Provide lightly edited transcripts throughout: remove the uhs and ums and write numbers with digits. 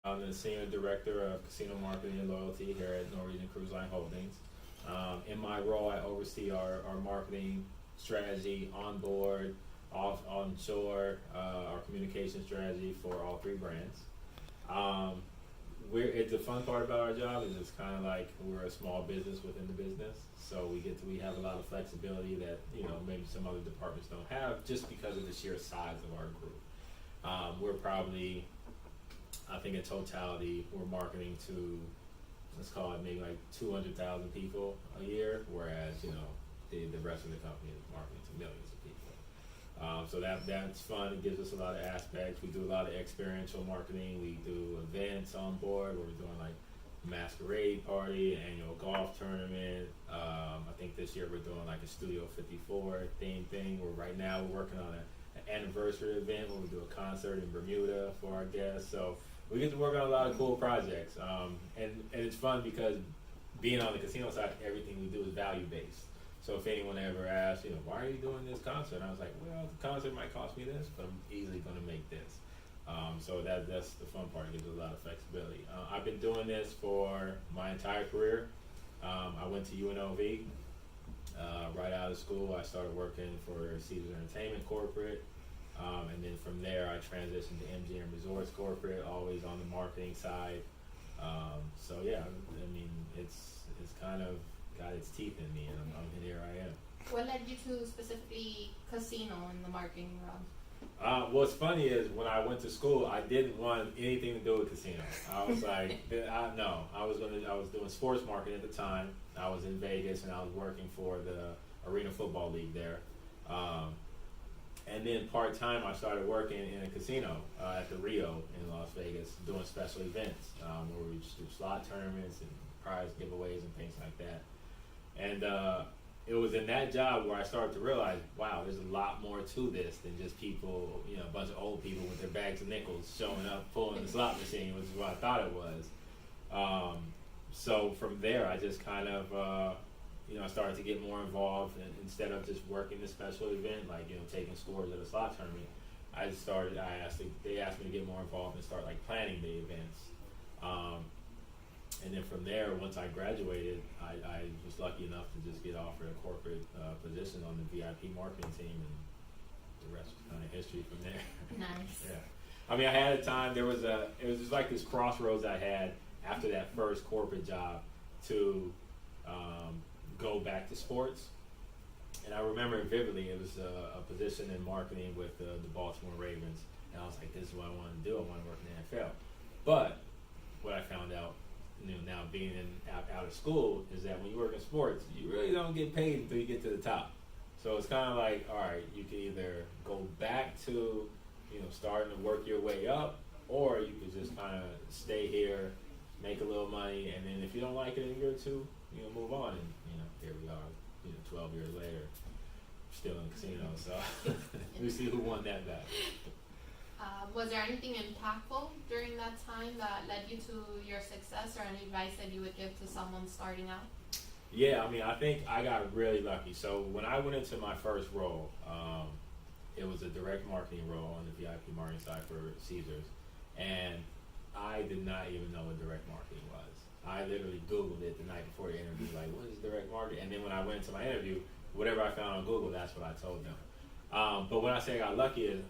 I'm the Senior Director of Casino Marketing and Loyalty here at Norwegian Cruise Line Holdings. In my role, I oversee our marketing strategy on board, off on shore, our communication strategy for all three brands. Um, it's the fun part about our job is it's kind of like we're a small business within the business, so we have a lot of flexibility that maybe some other departments don't have just because of the sheer size of our group. We're probably, I think in totality, we're marketing to, let's call it maybe like 200,000 people a year, whereas the rest of the company is marketing to millions of people. So that's fun. It gives us a lot of aspects. We do a lot of experiential marketing. We do events on board where we're doing like masquerade party, annual golf tournament. I think this year we're doing like a Studio 54 theme thing. Where right now we're working on an anniversary event where we do a concert in Bermuda for our guests. So we get to work on a lot of cool projects, and it's fun because being on the casino side, everything we do is value based. So if anyone ever asks, why are you doing this concert? And I was like, well, the concert might cost me this, but I'm easily going to make this. So that's the fun part. It gives a lot of flexibility. I've been doing this for my entire career. I went to UNLV. Right out of school, I started working for Caesars Entertainment Corporate. And then from there, I transitioned to MGM Resorts Corporate, always on the marketing side. So yeah, I mean, it's kind of got its teeth in me, and here I am. What led you to specifically casino in the marketing realm? What's funny is when I went to school, I didn't want anything to do with casino. I was like, no, I was doing sports marketing at the time. I was in Vegas and I was working for the Arena Football League there. And then part-time, I started working in a casino at the Rio in Las Vegas, doing special events where we just do slot tournaments and prize giveaways and things like that. And it was in that job where I started to realize, wow, there's a lot more to this than just people, a bunch of old people with their bags of nickels showing up, pulling the slot machine, which is what I thought it was. So from there, I just kind of I started to get more involved, and instead of just working the special event, like taking scores at a slot tournament, they asked me to get more involved and start like planning the events. And then from there, once I graduated, I was lucky enough to just get offered a corporate position on the VIP marketing team, and the rest was kind of history from there. Nice. Yeah. I mean, I had a time. It was just like this crossroads I had after that first corporate job to go back to sports. And I remember it vividly. It was a position in marketing with the Baltimore Ravens, and I was like, "This is what I want to do. I want to work in the NFL." But what I found out, now being out of school, is that when you work in sports, you really don't get paid until you get to the top. So it's kind of like, all right, you can either go back to starting to work your way up, or you could just kind of stay here, make a little money, and then if you don't like it in a year or two, move on. And here we are, 12 years later, still in the casino. So we see who won that battle. Was there anything impactful during that time that led you to your success, or any advice that you would give to someone starting out? Yeah, I mean, I think I got really lucky. So when I went into my first role, it was a direct marketing role on the VIP marketing side for Caesars, and I did not even know what direct marketing was. I literally Googled it the night before the interview, like, what is direct marketing? And then when I went into my interview, whatever I found on Google, that's what I told them. But when I say I got lucky is,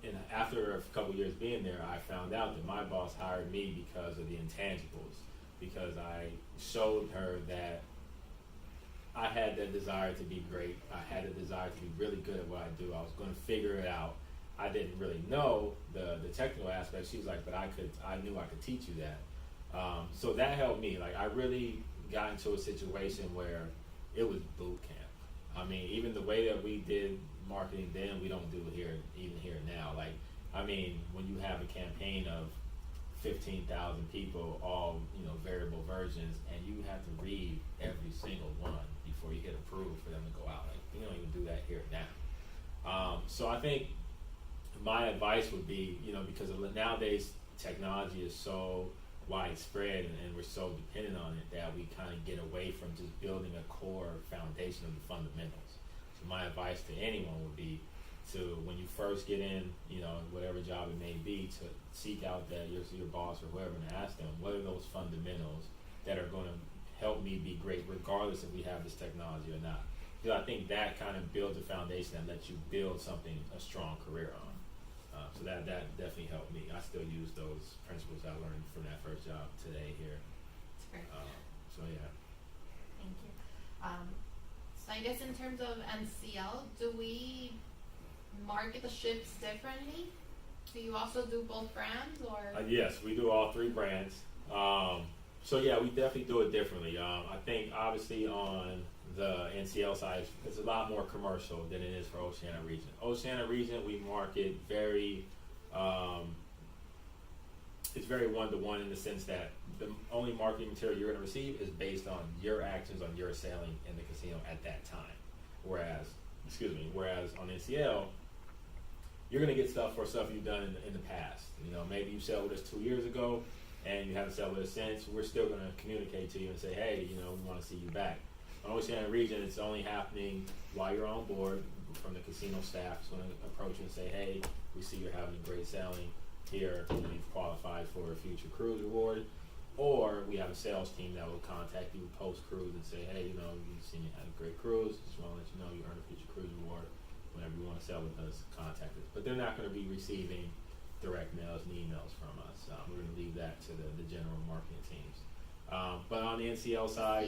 and after a couple years being there, I found out that my boss hired me because of the intangibles, because I showed her that I had that desire to be great. I had a desire to be really good at what I do. I was going to figure it out. I didn't really know the technical aspect. She was like, but I knew I could teach you that. So that helped me. Like, I really got into a situation where it was boot camp. I mean, even the way that we did marketing then, we don't do it even here now. Like, I mean, when you have a campaign of 15,000 people, all variable versions, and you have to read every single one before you hit approve for them to go out. Like, we don't even do that here now. So I think my advice would be, because nowadays technology is so widespread and we're so dependent on it that we kind of get away from just building a core foundation of the fundamentals. So my advice to anyone would be, to when you first get in, you know, whatever job it may be, to seek out that your boss or whoever and ask them what are those fundamentals that are going to help me be great regardless if we have this technology or not. Because I think that kind of builds a foundation that lets you build something, a strong career on. So that definitely helped me. I still use those principles I learned from that first job today here. That's great. So yeah. Thank you. So I guess in terms of NCL, do we market the ships differently? Do you also do both brands or? Yes, we do all three brands. So yeah, we definitely do it differently. I think obviously on the NCL side, it's a lot more commercial than it is for Oceania Region. Oceania Region, we market very, it's very one-to-one in the sense that the only marketing material you're going to receive is based on your actions on your sailing in the casino at that time. Whereas on NCL, you're going to get stuff for stuff you've done in the past. You know, maybe you sailed with us 2 years ago and you haven't sailed with us since. We're still going to communicate to you and say, hey, you know, we want to see you back. On Oceania Region, it's only happening while you're on board. From the casino staff is going to approach you and say, hey, we see you're having great sailing here. You've qualified for a future cruise reward. Or we have a sales team that will contact you post-cruise and say, hey, you know, we've seen you had a great cruise. Just want to let you know you earned a future cruise reward. Whenever you want to sail with us, contact us. But they're not going to be receiving direct mails and emails from us. We're going to leave that to the general marketing teams. But on the NCL side,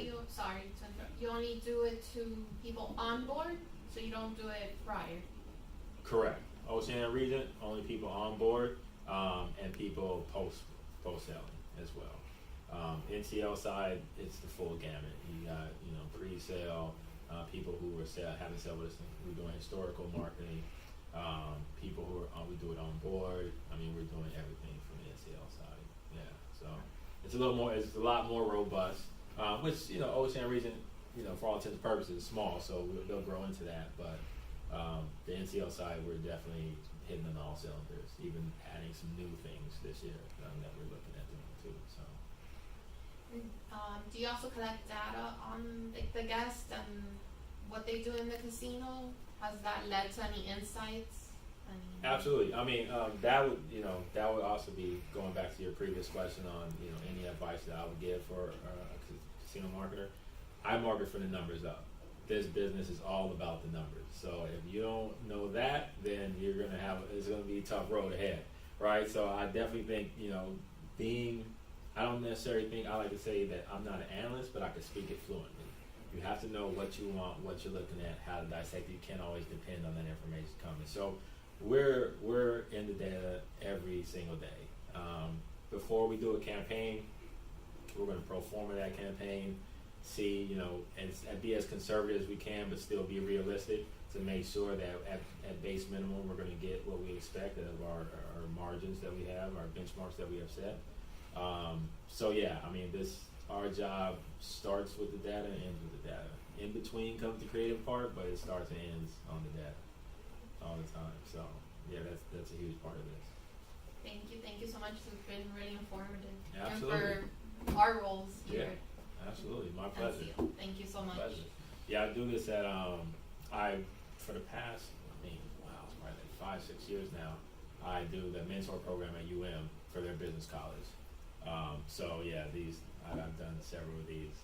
You only do it to people on board, so you don't do it prior. correct. Oceania Region, only people on board, and people post sailing as well. NCL side, it's the full gamut. You got, you know, pre-sale, people who are haven't sailed with us. We're doing historical marketing. People who are we do it on board. I mean, we're doing everything from the NCL side. Yeah, so it's a lot more robust. Which, you know, Oceania Region, you know, for all intents and purposes, is small, so they'll grow into that. But the NCL side, we're definitely hitting on all cylinders, even adding some new things this year that we're looking at doing too. So. Do you also collect data on the guests and what they do in the casino? Has that led to any insights? Absolutely. I mean, that would also be going back to your previous question on, you know, any advice that I would give for a casino marketer. I market for the numbers up. This business is all about the numbers. So if you don't know that, then it's going to be a tough road ahead, right? So I definitely think, you know, I don't necessarily think, I like to say that I'm not an analyst, but I can speak it fluently. You have to know what you want, what you're looking at, how to dissect it. You can't always depend on that information coming. So we're in the data every single day. Before we do a campaign, we're going to pro forma that campaign, see, you know, and be as conservative as we can, but still be realistic to make sure that at base minimum, we're going to get what we expect out of our margins that we have, our benchmarks that we have set. So yeah, I mean, our job starts with the data and ends with the data. In between comes the creative part, but it starts and ends on the data all the time. So yeah, that's a huge part of this. Thank you so much. It's been really informative. Absolutely. And for our roles here. Yeah, absolutely. My pleasure. Thank you so much. Pleasure. Yeah, I do this at for the past, it's probably like 5-6 years now. I do the mentor program at UM for their business college. So yeah, I've done several of these.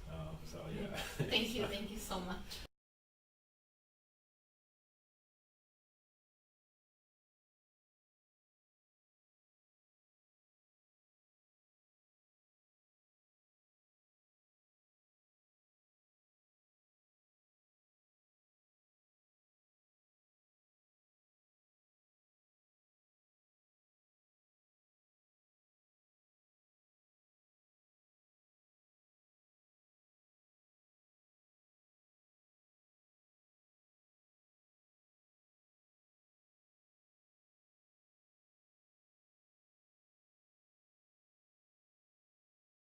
So yeah. Thank you so much.